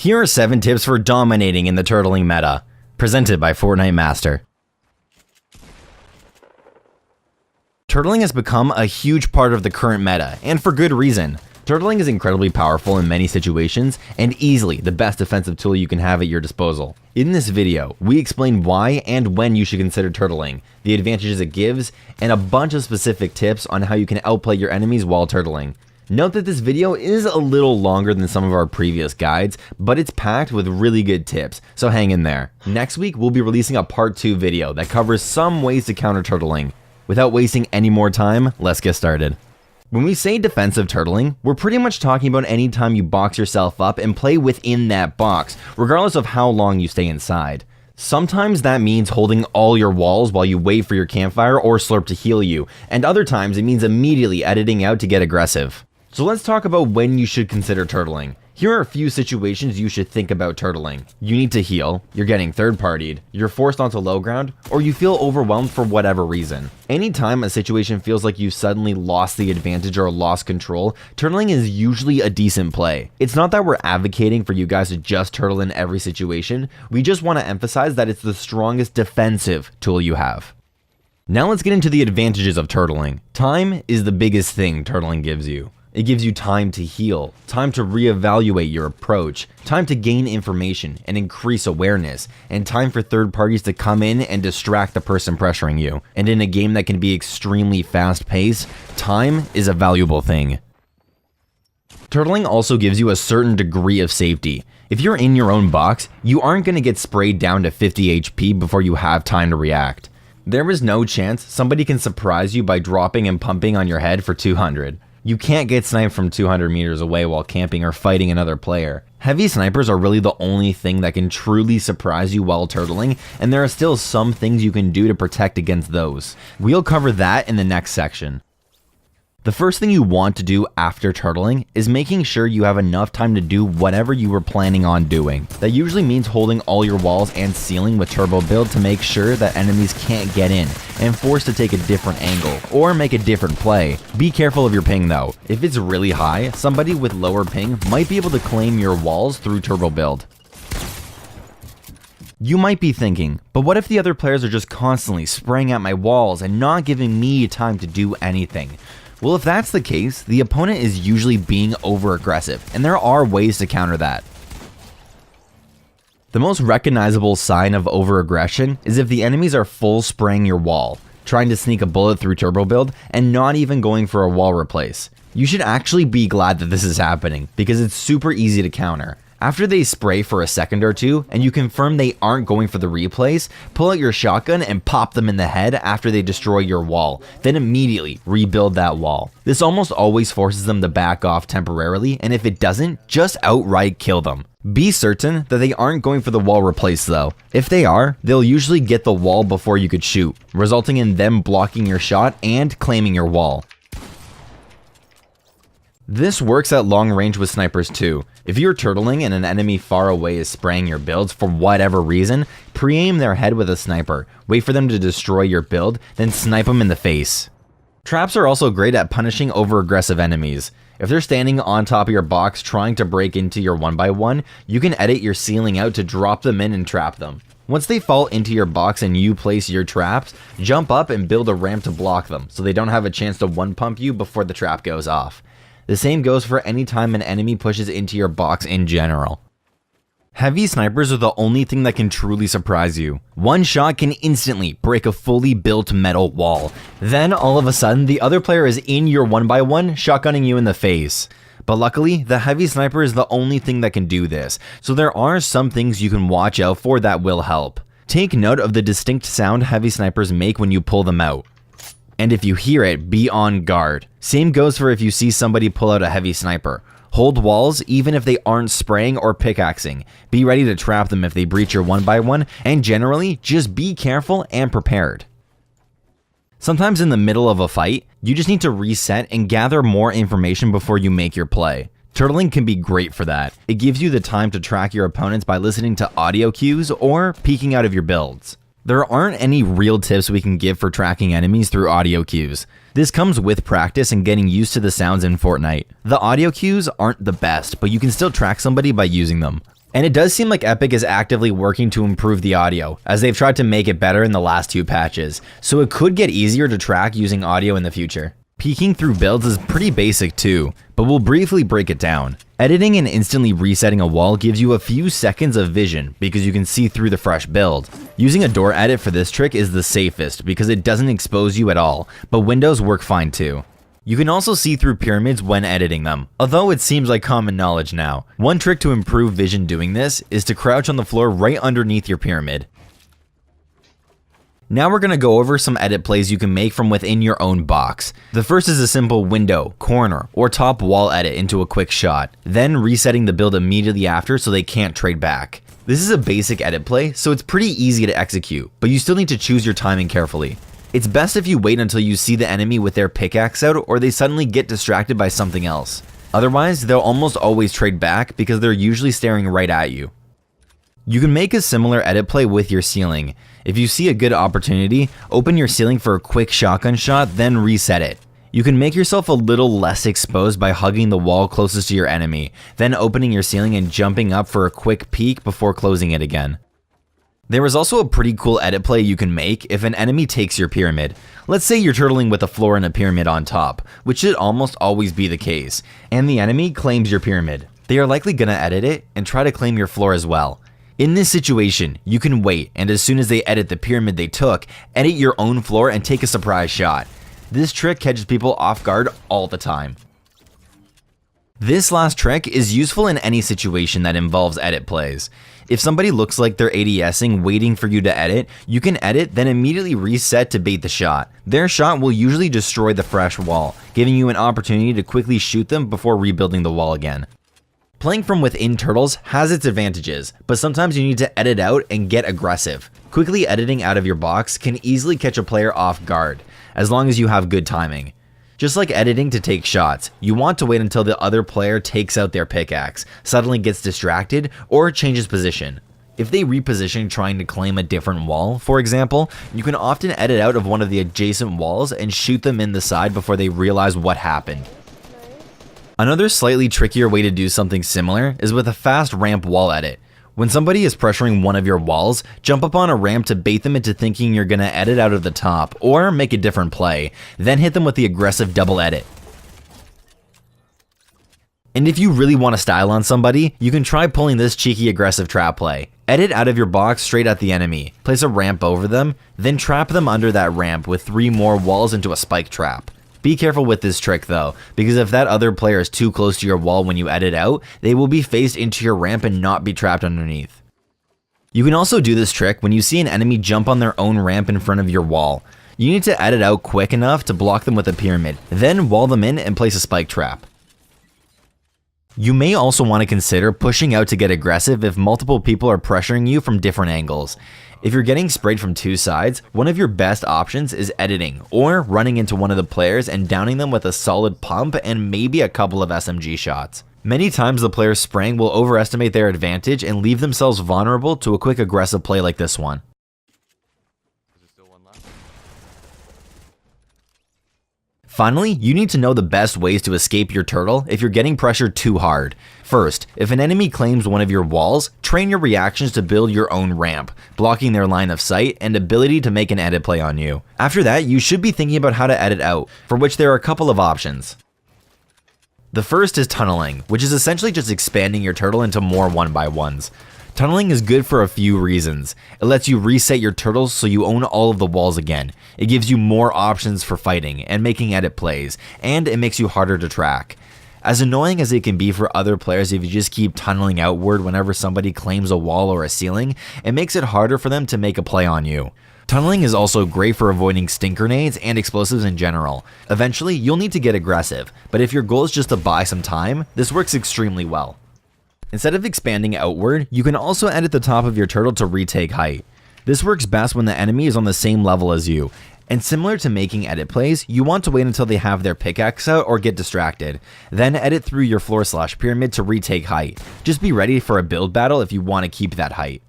Here are 7 tips for dominating in the turtling meta, presented by Fortnite Master. Turtling has become a huge part of the current meta, and for good reason. Turtling is incredibly powerful in many situations, and easily the best defensive tool you can have at your disposal. In this video, we explain why and when you should consider turtling, the advantages it gives, and a bunch of specific tips on how you can outplay your enemies while turtling. Note that this video is a little longer than some of our previous guides, but it's packed with really good tips, so hang in there. Next week, we'll be releasing a part 2 video that covers some ways to counter turtling. Without wasting any more time, let's get started. When we say defensive turtling, we're pretty much talking about any time you box yourself up and play within that box, regardless of how long you stay inside. Sometimes that means holding all your walls while you wait for your campfire or slurp to heal you, and other times it means immediately editing out to get aggressive. So let's talk about when you should consider turtling. Here are a few situations you should think about turtling. You need to heal, you're getting third-partied, you're forced onto low ground, or you feel overwhelmed for whatever reason. Anytime a situation feels like you suddenly lost the advantage or lost control, turtling is usually a decent play. It's not that we're advocating for you guys to just turtle in every situation, we just want to emphasize that it's the strongest defensive tool you have. Now let's get into the advantages of turtling. Time is the biggest thing turtling gives you. It gives you time to heal, time to reevaluate your approach, time to gain information and increase awareness, and time for third parties to come in and distract the person pressuring you. And in a game that can be extremely fast-paced, time is a valuable thing. Turtling also gives you a certain degree of safety. If you're in your own box, you aren't going to get sprayed down to 50 HP before you have time to react. There is no chance somebody can surprise you by dropping and pumping on your head for 200. You can't get sniped from 200 meters away while camping or fighting another player. Heavy snipers are really the only thing that can truly surprise you while turtling, and there are still some things you can do to protect against those. We'll cover that in the next section. The first thing you want to do after turtling is making sure you have enough time to do whatever you were planning on doing. That usually means holding all your walls and ceiling with turbo build to make sure that enemies can't get in and forced to take a different angle or make a different play. Be careful of your ping though. If it's really high, somebody with lower ping might be able to claim your walls through turbo build. You might be thinking, but what if the other players are just constantly spraying at my walls and not giving me time to do anything? Well, if that's the case, the opponent is usually being over-aggressive, and there are ways to counter that. The most recognizable sign of over-aggression is if the enemies are full spraying your wall, trying to sneak a bullet through turbo build, and not even going for a wall replace. You should actually be glad that this is happening, because it's super easy to counter. After they spray for a second or two, and you confirm they aren't going for the replays, pull out your shotgun and pop them in the head after they destroy your wall, then immediately rebuild that wall. This almost always forces them to back off temporarily, and if it doesn't, just outright kill them. Be certain that they aren't going for the wall replace though. If they are, they'll usually get the wall before you could shoot, resulting in them blocking your shot and claiming your wall. This works at long range with snipers too. If you're turtling and an enemy far away is spraying your builds for whatever reason, pre-aim their head with a sniper, wait for them to destroy your build, then snipe them in the face. Traps are also great at punishing over-aggressive enemies. If they're standing on top of your box trying to break into your 1x1, you can edit your ceiling out to drop them in and trap them. Once they fall into your box and you place your traps, jump up and build a ramp to block them so they don't have a chance to one-pump you before the trap goes off. The same goes for any time an enemy pushes into your box in general. Heavy snipers are the only thing that can truly surprise you. One shot can instantly break a fully built metal wall. Then all of a sudden, the other player is in your 1x1, shotgunning you in the face. But luckily, the heavy sniper is the only thing that can do this, so there are some things you can watch out for that will help. Take note of the distinct sound heavy snipers make when you pull them out. And if you hear it, be on guard. Same goes for if you see somebody pull out a heavy sniper. Hold walls even if they aren't spraying or pickaxing. Be ready to trap them if they breach your 1x1, and generally, just be careful and prepared. Sometimes in the middle of a fight, you just need to reset and gather more information before you make your play. Turtling can be great for that. It gives you the time to track your opponents by listening to audio cues or peeking out of your builds. There aren't any real tips we can give for tracking enemies through audio cues. This comes with practice and getting used to the sounds in Fortnite. The audio cues aren't the best, but you can still track somebody by using them. And it does seem like Epic is actively working to improve the audio, as they've tried to make it better in the last 2 patches, so it could get easier to track using audio in the future. Peeking through builds is pretty basic too, but we'll briefly break it down. Editing and instantly resetting a wall gives you a few seconds of vision because you can see through the fresh build. Using a door edit for this trick is the safest because it doesn't expose you at all, but windows work fine too. You can also see through pyramids when editing them, although it seems like common knowledge now. One trick to improve vision doing this is to crouch on the floor right underneath your pyramid. Now we're going to go over some edit plays you can make from within your own box. The first is a simple window, corner, or top wall edit into a quick shot, then resetting the build immediately after so they can't trade back. This is a basic edit play, so it's pretty easy to execute, but you still need to choose your timing carefully. It's best if you wait until you see the enemy with their pickaxe out or they suddenly get distracted by something else. Otherwise, they'll almost always trade back because they're usually staring right at you. You can make a similar edit play with your ceiling. If you see a good opportunity, open your ceiling for a quick shotgun shot, then reset it. You can make yourself a little less exposed by hugging the wall closest to your enemy, then opening your ceiling and jumping up for a quick peek before closing it again. There is also a pretty cool edit play you can make if an enemy takes your pyramid. Let's say you're turtling with a floor and a pyramid on top, which should almost always be the case, and the enemy claims your pyramid. They are likely gonna edit it and try to claim your floor as well. In this situation, you can wait, and as soon as they edit the pyramid they took, edit your own floor and take a surprise shot. This trick catches people off guard all the time. This last trick is useful in any situation that involves edit plays. If somebody looks like they're ADSing waiting for you to edit, you can edit then immediately reset to bait the shot. Their shot will usually destroy the fresh wall, giving you an opportunity to quickly shoot them before rebuilding the wall again. Playing from within turtles has its advantages, but sometimes you need to edit out and get aggressive. Quickly editing out of your box can easily catch a player off guard, as long as you have good timing. Just like editing to take shots, you want to wait until the other player takes out their pickaxe, suddenly gets distracted, or changes position. If they reposition trying to claim a different wall, for example, you can often edit out of one of the adjacent walls and shoot them in the side before they realize what happened. Another slightly trickier way to do something similar is with a fast ramp wall edit. When somebody is pressuring one of your walls, jump up on a ramp to bait them into thinking you're gonna edit out of the top or make a different play, then hit them with the aggressive double edit. And if you really want to style on somebody, you can try pulling this cheeky aggressive trap play. Edit out of your box straight at the enemy, place a ramp over them, then trap them under that ramp with 3 more walls into a spike trap. Be careful with this trick though, because if that other player is too close to your wall when you edit out, they will be faced into your ramp and not be trapped underneath. You can also do this trick when you see an enemy jump on their own ramp in front of your wall. You need to edit out quick enough to block them with a pyramid, then wall them in and place a spike trap. You may also want to consider pushing out to get aggressive if multiple people are pressuring you from different angles. If you're getting sprayed from 2 sides, one of your best options is editing or running into one of the players and downing them with a solid pump and maybe a couple of SMG shots. Many times the players spraying will overestimate their advantage and leave themselves vulnerable to a quick aggressive play like this one. Finally, you need to know the best ways to escape your turtle if you're getting pressured too hard. First, if an enemy claims one of your walls, train your reactions to build your own ramp, blocking their line of sight and ability to make an edit play on you. After that, you should be thinking about how to edit out, for which there are a couple of options. The first is tunneling, which is essentially just expanding your turtle into more 1x1s. Tunneling is good for a few reasons. It lets you reset your turtles so you own all of the walls again. It gives you more options for fighting and making edit plays, and it makes you harder to track. As annoying as it can be for other players if you just keep tunneling outward whenever somebody claims a wall or a ceiling, it makes it harder for them to make a play on you. Tunneling is also great for avoiding stink grenades and explosives in general. Eventually, you'll need to get aggressive, but if your goal is just to buy some time, this works extremely well. Instead of expanding outward, you can also edit the top of your turtle to retake height. This works best when the enemy is on the same level as you, and similar to making edit plays, you want to wait until they have their pickaxe out or get distracted, then edit through your floor/pyramid to retake height. Just be ready for a build battle if you want to keep that height.